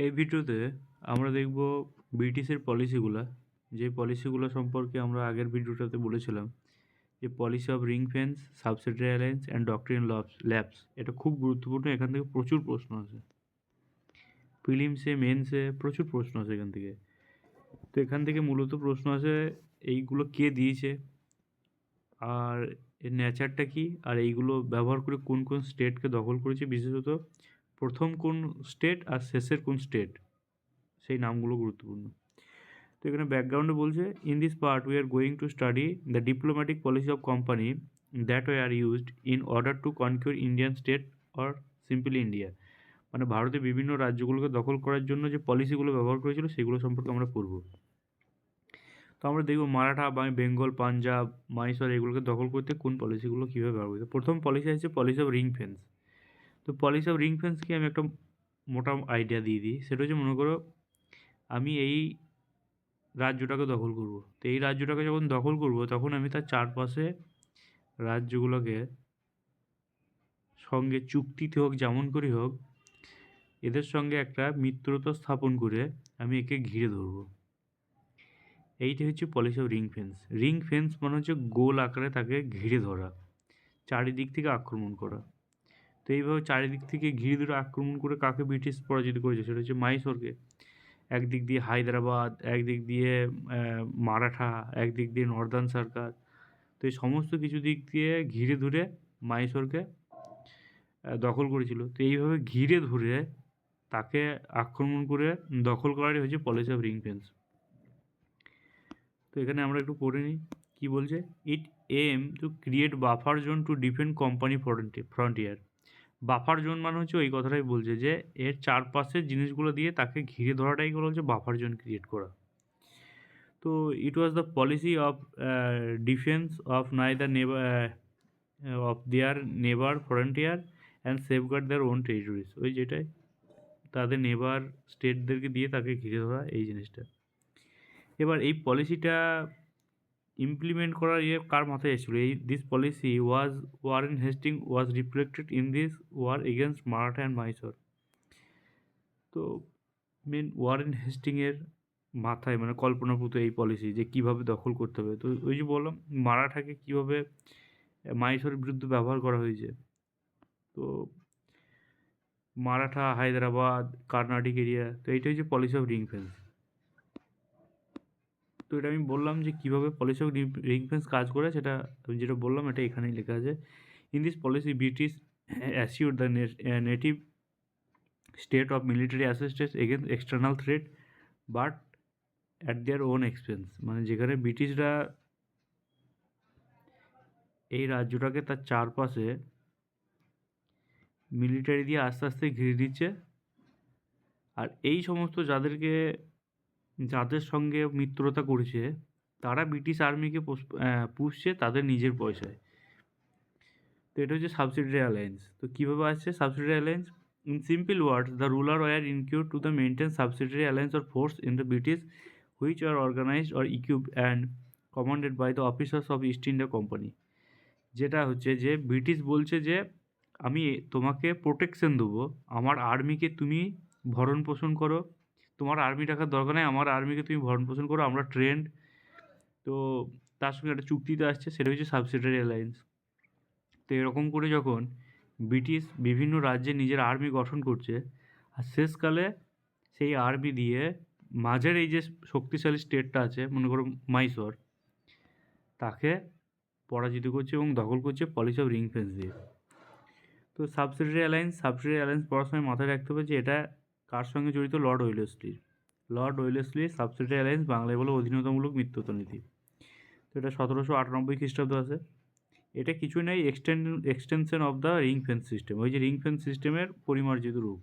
এই ভিডিওতে আমরা দেখব ব্রিটিশের পলিসিগুলা, যে পলিসিগুলো সম্পর্কে আমরা আগের ভিডিওটাতে বলেছিলাম যে policy of ring fence, subsidiary alliance and doctrine lapse. এটা খুব গুরুত্বপূর্ণ, এখান থেকে প্রচুর প্রশ্ন আছে, প্রিলিমসে মেন্সে প্রচুর প্রশ্ন আছে এখান থেকে। তো এখান থেকে মূলত প্রশ্ন আছে এইগুলো কে দিয়েছে, আর এর নেচারটা কী, আর এইগুলো ব্যবহার করে কোন কোন স্টেটকে দখল করেছে, বিশেষত প্রথম কোন স্টেট আর শেষের কোন স্টেট, সেই নামগুলো গুরুত্বপূর্ণ। তো এখানে ব্যাকগ্রাউন্ডে বলছে, in this part we are going to study the diplomatic policy of company that way are used in order to conquer Indian state or simply India. মানে ভারতের বিভিন্ন রাজ্যগুলোকে দখল করার জন্য যে পলিসিগুলো ব্যবহার করেছিল সেগুলো সম্পর্কে আমরা পড়ব। তো আমরা দেখব মারাঠা বা বেঙ্গল, পাঞ্জাব, মাইসর এগুলোকে দখল করতে কোন পলিসিগুলো কীভাবে ব্যবহার করতে। প্রথম পলিসি আছে পলিসি অফ রিং ফেন্স। তো পলিসি অফ রিং ফেন্সকে আমি একটা মোটা আইডিয়া দিয়ে দিই। সেটা হচ্ছে, মনে করো আমি এই রাজ্যটাকে দখল করব। তো এই রাজ্যটাকে যখন দখল করব তখন আমি তার চারপাশে রাজ্যগুলোকে সঙ্গে চুক্তিতে হোক যেমন করেই হোক এদের সঙ্গে একটা মিত্রতা স্থাপন করে আমি একে ঘিরে ধরব। এইটা হচ্ছে policy of ring fence. Ring fence মানে হচ্ছে গোল আকারে তাকে ঘিরে ধরা, চারিদিক থেকে আক্রমণ করা। তো এইভাবে চারিদিক থেকে ঘিরে ধরে আক্রমণ করে কাকে ব্রিটিশ পরাজিত করেছে, সেটা হচ্ছে মাইসোরকে। একদিক দিয়ে হায়দ্রাবাদ, একদিক দিয়ে মারাঠা, একদিক দিয়ে নর্দার্ন সরকার। তো এই সমস্ত কিছু দিক দিয়ে ঘিরে ধরে মাইসোরকে দখল করেছিল। তো এইভাবে ঘিরে ধরে তাকে আক্রমণ করে দখল করারই হচ্ছে পলিসি অফ রিং ফেন্স। তো এখানে আমরা একটু পড়ে নিই কী বলছে। It aim to create buffer zone to defend company frontier. Buffer zone মানে হচ্ছে ওই কথাটাই বলছে যে এর চারপাশের জিনিসগুলো দিয়ে তাকে ঘিরে ধরাটাই হচ্ছে বাফার জোন ক্রিয়েট করা। তো it was the policy of defence of neither neighbour of their neighbour frontier and safeguard their own territories. ওই যেটাই তাদের নেবার স্টেটদেরকে দিয়ে তাকে ঘিরে ধরা, এই জিনিসটা। এবার এই পলিসিটা ইমপ্লিমেন্ট করার কার মাথায় এসেছিল? This policy Warren Hasting was reflected in this war against Maratha and Mysore. তো মেন ওয়ারেন হেস্টিংয়ের মাথায় মানে কল্পনাপ্রসূত এই পলিসি যে কীভাবে দখল করতে হবে। তো ওই যে বললাম মারাঠাকে কীভাবে মাইসোরের বিরুদ্ধে ব্যবহার করা হয়েছে। তো মারাঠা, হায়দ্রাবাদ, কর্ণাটিক এরিয়া, তো এইটা হচ্ছে পলিসি অফ রিং ফেন্স। তো এটা আমি বললাম যে কীভাবে পলিসি অফ রিং ফেন্স কাজ করে, সেটা আমি যেটা বললাম এটা এখানেই লেখা আছে। In this policy British assure the native state of military assistance against external threat but at their own expense. মানে যেখানে ব্রিটিশরা এই রাজ্যটাকে তার চারপাশে মিলিটারি দিয়ে আস্তে আস্তে ঘিরে দিচ্ছে, আর এই সমস্ত যাদের সঙ্গে মিত্রতা করেছে তারা ব্রিটিশ আর্মিকে পুষছে তাদের নিজের পয়সায়। তো এটা হচ্ছে সাবসিডিয়ারি অ্যালায়েন্স। তো কীভাবে আসছে subsidiary alliance? In simple words, the ruler were induced to the maintain subsidiary alliance or force in the British which are organised or equipped and commanded by the officers of East India Company. যেটা হচ্ছে যে British বলছে যে আমি তোমাকে protection দেবো, আমার আর্মিকে তুমি ভরণ পোষণ করো, তোমার আর্মি টাকার দরকার নেই, আমার আর্মিকে তুমি ভরণ পোষণ করো, আমরা ট্রেন্ড। তো তার সঙ্গে একটা চুক্তিতে আসছে, সেটা হচ্ছে সাবসিডিয়ারি অ্যালায়েন্স। তো এরকম করে যখন ব্রিটিশ বিভিন্ন রাজ্যে নিজের আর্মি গঠন করছে, আর শেষকালে সেই আর্মি দিয়ে মাঝের এই যে শক্তিশালী স্টেটটা আছে মনে করো মাইসোর, তাকে পরাজিত করছে এবং দখল করছে পলিসি অফ রিং ফেন্স দিয়ে। তো সাবসিডিয়ারি অ্যালায়েন্স পড়ার সময় মাথায় রাখতে হবে যে এটা কার সঙ্গে জড়িত? লর্ড ওয়েলেসলির সাবসিডিয়ারি অ্যালায়েন্স, বাংলায় বলে অধীনতামূলক মিত্রতা নীতি। তো এটা 1798 খ্রিস্টাব্দ আছে। এটা কিছুই নয়, extension of the ring fence system, ওই যে রিং ফেন্স সিস্টেমের পরিমার্জিত রূপ।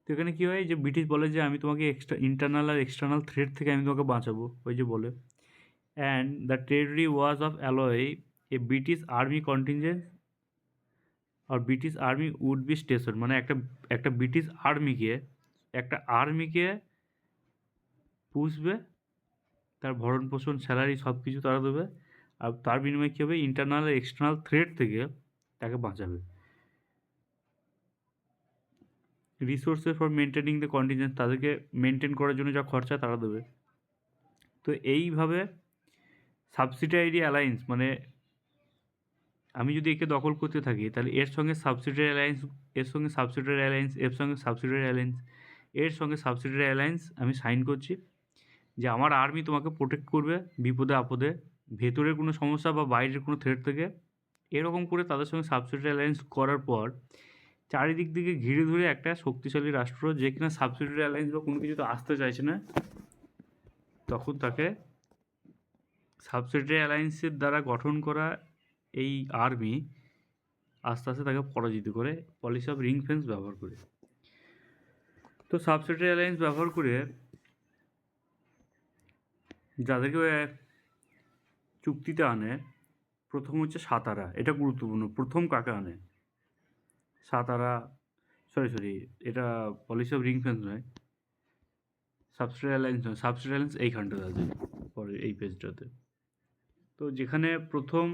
তো এখানে কী হয় যে ব্রিটিশ বলে যে আমি তোমাকে ইন্টারনাল আর এক্সটার্নাল থ্রেট থেকে আমি তোমাকে বাঁচাবো, ওই যে বলে। And the territory was of alloy a British army contingent or British army would be station. মানে একটা ব্রিটিশ আর্মিকে পুষবে, তার ভরণ পোষণ, স্যালারি সব কিছু তারা দেবে, আর তার বিনিময়ে কী হবে? ইন্টারনাল আর এক্সটার্নাল থ্রেট থেকে তাকে বাঁচাবে। Resources for maintaining the contingent, তাদেরকে মেনটেন করার জন্য যা খরচা তারা দেবে। তো এইভাবে সাবসিডিয়ারি অ্যালায়েন্স মানে আমি যদি একে দখল করতে থাকি তাহলে এর সঙ্গে সাবসিডিয়ারি অ্যালায়েন্স, এর সঙ্গে সাবসিডিয়ারি অ্যালায়েন্স, এর সঙ্গে সাবসিডিয়ারি অ্যালায়েন্স, এর সঙ্গে সাবসিডিয়ারি অ্যালায়েন্স আমি সাইন করছি যে আমার আর্মি তোমাকে প্রোটেক্ট করবে বিপদে আপদে, ভেতরের কোনো সমস্যা বা বাইরের কোনো থ্রেট থেকে। এরকম করে তাদের সঙ্গে সাবসিডিয়ারি অ্যালায়েন্স করার পর চারিদিক থেকে ঘিরে ধরে একটা শক্তিশালী রাষ্ট্র যে কিনা সাবসিডিয়ারি অ্যালায়েন্স বা কোনো কিছুতে আসতে চাইছে না, তখন তাকে সাবসিডিয়ারি অ্যালায়েন্সের দ্বারা গঠন করা এই আর্মি আস্তে আস্তে তাকে পরাজিত করে পলিসি অফ রিং ফেন্স ব্যবহার করে। তো সাবসিডিয়ারি অ্যালায়েন্স ব্যবহার করে যাদেরকে চুক্তিতে আনে, প্রথম হচ্ছে সাতারা, এটা গুরুত্বপূর্ণ। প্রথম কাকে আনে? সাতারা, সরি এটা পলিসি অফ রিং ফেন্স নয়, সাবসিডিয়ারি অ্যালায়েন্স নয়, সাবসিডিয়ারি অ্যালায়েন্স এইখানটাতে আছে পরে এই পেজটাতে। তো যেখানে প্রথম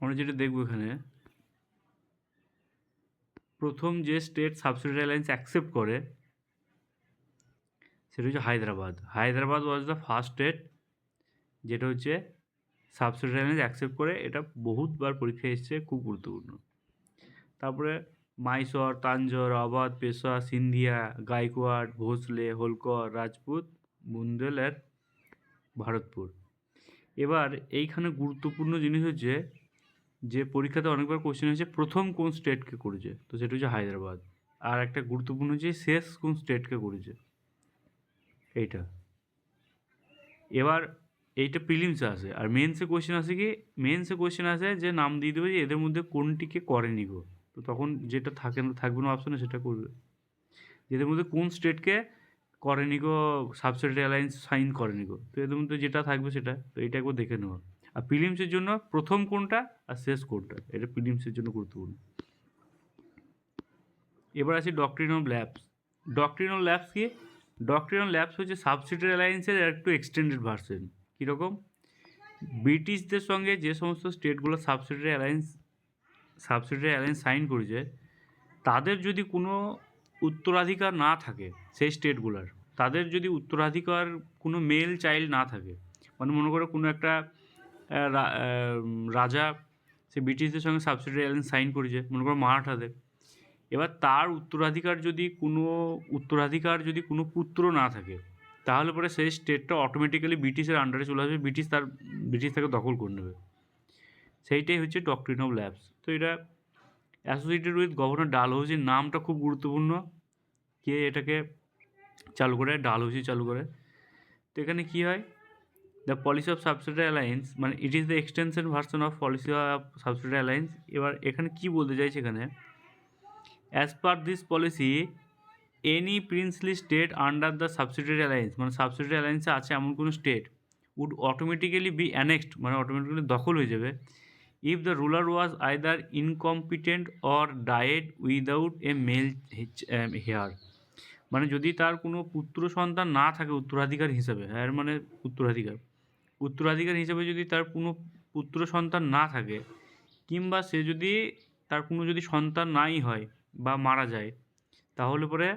আমরা যেটা দেখবো এখানে, প্রথম যে স্টেট সাবসিডিয়ারি অ্যালায়েন্স অ্যাকসেপ্ট করে সেটা হচ্ছে Hyderabad. Hyderabad was the first state যেটা হচ্ছে সাবসিডিয়ারি অ্যালায়েন্স অ্যাকসেপ্ট করে। এটা বহুতবার পরীক্ষায় এসছে, খুব গুরুত্বপূর্ণ। তারপরে মাইসর, তাঞ্জোর, আওয়াধ, পেশোয়া, সিন্ধিয়া, গাইকোয়াড়, ভোসলে, হোলকর, রাজপুত, বুন্দেলের, ভারতপুর। এবার এইখানে গুরুত্বপূর্ণ জিনিস হচ্ছে যে পরীক্ষাতে অনেকবার কোশ্চেন হয়েছে প্রথম কোন স্টেটকে করেছে, তো সেটা হচ্ছে হায়দ্রাবাদ। আর একটা গুরুত্বপূর্ণ হচ্ছে শেষ কোন স্টেটকে করেছে, এইটা। এবার এইটা প্রিলিমসে আসে, আর মেন্সে কোশ্চেন আসে কি, মেন্সে কোশ্চেন আসে যে নাম দিয়ে দেবে যে এদের মধ্যে কোনটিকে করেনি গো, তো তখন যেটা থাকবে না অপশনে সেটা করবে, এদের মধ্যে কোন স্টেটকে করেনি গো সাবসিডিয়ারি অ্যালায়েন্স সাইন করেনি গো, তো এদের মধ্যে যেটা থাকবে সেটা। তো এটা একবার দেখে নেওয়া। আর প্রিলিমসের জন্য প্রথম কোনটা আর শেষ কোনটা, এটা প্রিলিমসের জন্য গুরুত্বপূর্ণ। এবার আছে doctrine of lapse. Doctrine of lapse কি? ডক্ট্রিন অফ ল্যাপস হচ্ছে সাবসিডিয়ারি অ্যালায়েন্সের একটু এক্সটেন্ডেড ভার্সন। কীরকম? ব্রিটিশদের সঙ্গে যে সমস্ত স্টেটগুলো সাবসিডিয়ারি অ্যালায়েন্স সাইন করেছে, তাদের যদি কোনো উত্তরাধিকার না থাকে সেই স্টেটগুলোর, তাদের যদি উত্তরাধিকার কোনো মেল চাইল্ড না থাকে, মানে মনে করো কোনো একটা রাজা সে ব্রিটিশদের সঙ্গে সাবসিডিয়ারি অ্যালায়েন্স সাইন করেছে, মনে করো মারাঠাদের। এবার তার উত্তরাধিকার যদি কোনো পুত্র না থাকে, তাহলে পরে সেই স্টেটটা অটোমেটিক্যালি ব্রিটিশের আন্ডারে চলে আসবে, ব্রিটিশ তাকে দখল করে নেবে। সেইটাই হচ্ছে ডক্ট্রিন অফ ল্যাপস। তো এটা অ্যাসোসিয়েটেড উইথ গভর্নর ডালহৌসির নামটা খুব গুরুত্বপূর্ণ, কে এটাকে চালু করে? ডালহৌসি চালু করে। তো এখানে কী হয়, the policy of subsidiary alliance, মানে it is the extension version of policy of subsidiary alliance. এবার এখানে কী বলতে চাইছে এখানে, as per this policy any princely state under the subsidiary alliance, মানে সাবসিডিয়ারি অ্যালায়েন্সে আছে এমন কোনো state would automatically be annexed, মানে অটোমেটিক্যালি দখল হয়ে যাবে, if the ruler was either incompetent or died without a male heir, মানে যদি তার কোনো পুত্র সন্তান না থাকে উত্তরাধিকার হিসেবে, হ্যাঁ মানে উত্তরাধিকার হিসেবে যদি তার কোনো পুত্র সন্তান না থাকে, কিংবা সে যদি তার কোনো যদি সন্তান নাই হয় বা মারা যায়, তাহলে পরে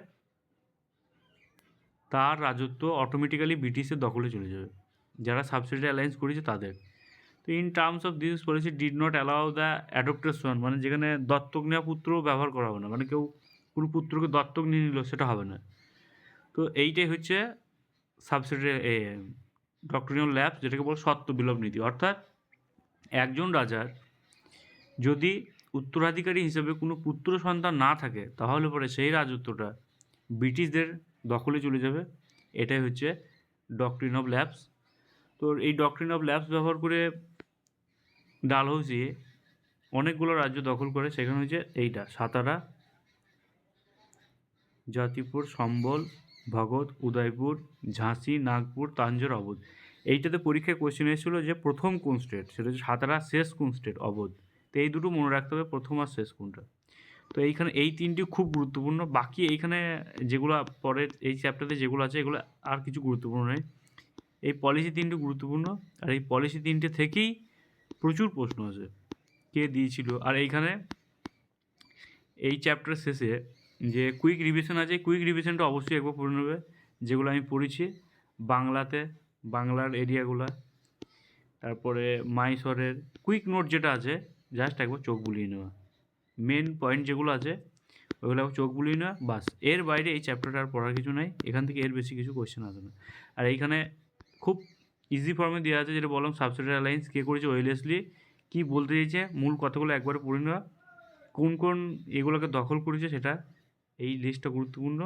তার রাজত্ব অটোমেটিক্যালি ব্রিটিশের দখলে চলে যাবে, যারা সাবসিডিয়ারি অ্যালায়েন্স করেছে তাদের। তো in terms of this policy did not allow the adoption, মানে যেখানে দত্তক নেওয়া পুত্র ব্যবহার করা হবে না, মানে কেউ কোনো পুত্রকে দত্তক নিয়ে নিল সেটা হবে না। তো এইটাই হচ্ছে সাবসিডিয়ারি ডক্ট্রিন অফ ল্যাপস, যেটাকে বলে সত্ত্ব বিলোপ নীতি। অর্থাৎ একজন রাজার যদি উত্তরাধিকারী হিসেবে কোনো পুত্র সন্তান না থাকে, তাহলে পরে সেই রাজত্বটা ব্রিটিশদের দখলে চলে যাবে। এটাই হচ্ছে ডক্ট্রিন অফ ল্যাপস। তো এই ডক্ট্রিন অফ ল্যাপস ব্যবহার করে ডালহৌসি অনেকগুলো রাজ্য দখল করে, সেখানে হচ্ছে এইটা সাতারা, জাতিপুর, সম্বল, ভগত, উদয়পুর, ঝাঁসি, নাগপুর, তাঞ্জোর, অবধ। এইটাতে পরীক্ষায় কোশ্চেন এসেছিলো যে প্রথম কোন স্টেট, সেটা হচ্ছে সাতারা, শেষ কোন স্টেট, অবধ। তো এই দুটো মনে রাখতে হবে, প্রথম আর শেষ কোনটা। তো এইখানে এই তিনটি খুব গুরুত্বপূর্ণ। বাকি এইখানে যেগুলো পরের এই চ্যাপ্টারে যেগুলো আছে এগুলো আর কিছু গুরুত্বপূর্ণ নয়। এই পলিসি 3টে গুরুত্বপূর্ণ, আর এই পলিসি 3টে থেকেই প্রচুর প্রশ্ন আসে, কে দিয়েছিল। আর এইখানে এই চ্যাপ্টার শেষে যে কুইক রিভিশন আছে, কুইক রিভিশনটা অবশ্যই একবার পড়ে নেবে, যেগুলো আমি পড়েছি বাংলাতে, বাংলার এরিয়াগুলো, তারপরে মাইসরের কুইক নোট যেটা আছে জাস্ট একবার চোখ বুলিয়ে নেওয়া, মেন পয়েন্ট যেগুলো আছে ওইগুলো চোখ বুলিয়ে নেওয়া, বাস। এর বাইরে এই চ্যাপ্টারটা আর পড়ার কিছু নাই, এখান থেকে এর বেশি কিছু কোয়েশ্চেন আসে না। আর এইখানে খুব ইজি ফর্মে দেওয়া আছে, যেটা বললাম সাবসিডিয়ারি অ্যালায়েন্স কে করেছে ওয়েলেসলি, কী বলতে চাইছে, মূল কথাগুলো একবারে পড়ে নেওয়া, কোন কোন এগুলোকে দখল করেছে সেটা, এই লিস্টটা গুরুত্বপূর্ণ।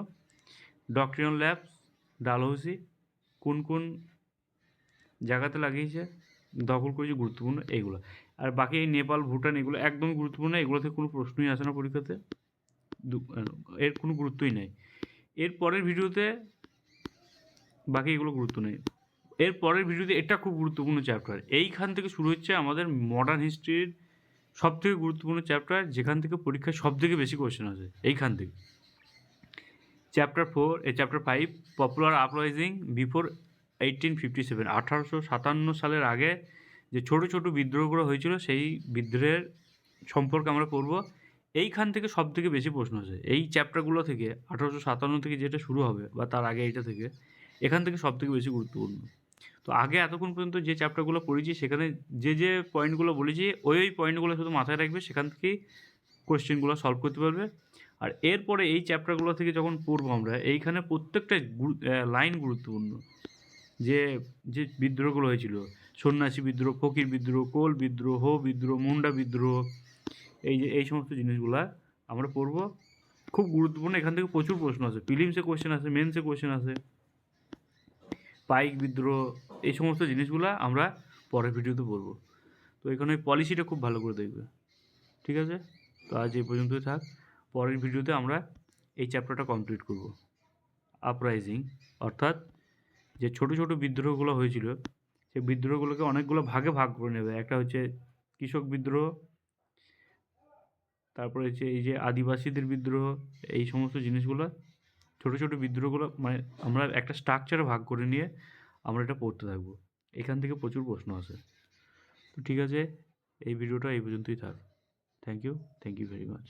ডক্ট্রিনাল ল্যাবস, ডালহৌসি কোন কোন জায়গাতে লাগিয়েছে, দখল করেছে, গুরুত্বপূর্ণ এইগুলো। আর বাকি এই নেপাল, ভুটান এগুলো একদমই গুরুত্বপূর্ণ, এগুলো থেকে কোনো প্রশ্নই আসে না পরীক্ষাতে, এর কোনো গুরুত্বই নেই। এর পরের ভিডিওতে বাকি এগুলো গুরুত্ব নেই। এর পরের ভিডিওতে এটা খুব গুরুত্বপূর্ণ চ্যাপ্টার, এইখান থেকে শুরু হচ্ছে আমাদের মডার্ন হিস্ট্রির সবথেকে গুরুত্বপূর্ণ চ্যাপ্টার, যেখান থেকে পরীক্ষায় সবথেকে বেশি কোয়েশ্চেন আসে এইখান থেকে। Chapter 4 chapter 5 popular uprising before 1857, 1857 সালের আগে যে ছোট ছোট বিদ্রোহগুলো হয়েছিল সেই বিদ্রোহের সম্পর্কে আমরা পড়ব। এইখান থেকে সবথেকে বেশি প্রশ্ন আসে এই চ্যাপ্টারগুলো থেকে, 1857 থেকে যেটা শুরু হবে বা তার আগে এইটা থেকে, এখান থেকে সবথেকে বেশি গুরুত্বপূর্ণ। তো আগে এতক্ষণ পর্যন্ত যে চ্যাপ্টারগুলো পড়েছি সেখানে যে পয়েন্টগুলো বলেছি ওই পয়েন্টগুলো শুধু মাথায় রাখবে, সেখান থেকেই কোয়েশ্চেনগুলো সলভ করতে পারবে। আর এরপরে এই চ্যাপ্টারগুলো থেকে যখন পড়বো আমরা, এইখানে প্রত্যেকটা লাইন গুরুত্বপূর্ণ, যে যে বিদ্রোহগুলো হয়েছিল, সন্ন্যাসী বিদ্রোহ, ফকির বিদ্রোহ, কোল বিদ্রোহ, হো বিদ্রোহ, মুন্ডা বিদ্রোহ, এই সমস্ত জিনিসগুলা আমরা পড়বো, খুব গুরুত্বপূর্ণ। এখান থেকে প্রচুর প্রশ্ন আছে, প্রিলিমসে কোয়েশ্চেন আসে, মেন্সে কোয়েশ্চেন আসে, পাইক বিদ্রোহ, এই সমস্ত জিনিসগুলো আমরা পরের ভিডিওতে পড়বো। তো এখানে ওই পলিসিটা খুব ভালো করে দেখবে, ঠিক আছে? তো আজ এই পর্যন্তই থাক, পরের ভিডিওতে আমরা এই চ্যাপ্টারটা কমপ্লিট করব। আপরাইজিং অর্থাৎ যে ছোট ছোট বিদ্রোহগুলো হয়েছিল, সেই বিদ্রোহগুলোকে অনেকগুলো ভাগে ভাগ করে নেবে। একটা হচ্ছে কৃষক বিদ্রোহ, তারপরে হচ্ছে এই যে আদিবাসীদের বিদ্রোহ, এই সমস্ত জিনিসগুলো, ছোট ছোট বিদ্রোহগুলো মানে আমরা একটা স্ট্রাকচারে ভাগ করে নিয়ে আমরা এটা পড়তে থাকবো। এখান থেকে প্রচুর প্রশ্ন আসে। তো ঠিক আছে, এই ভিডিওটা এই পর্যন্তই থাক। Thank you very much.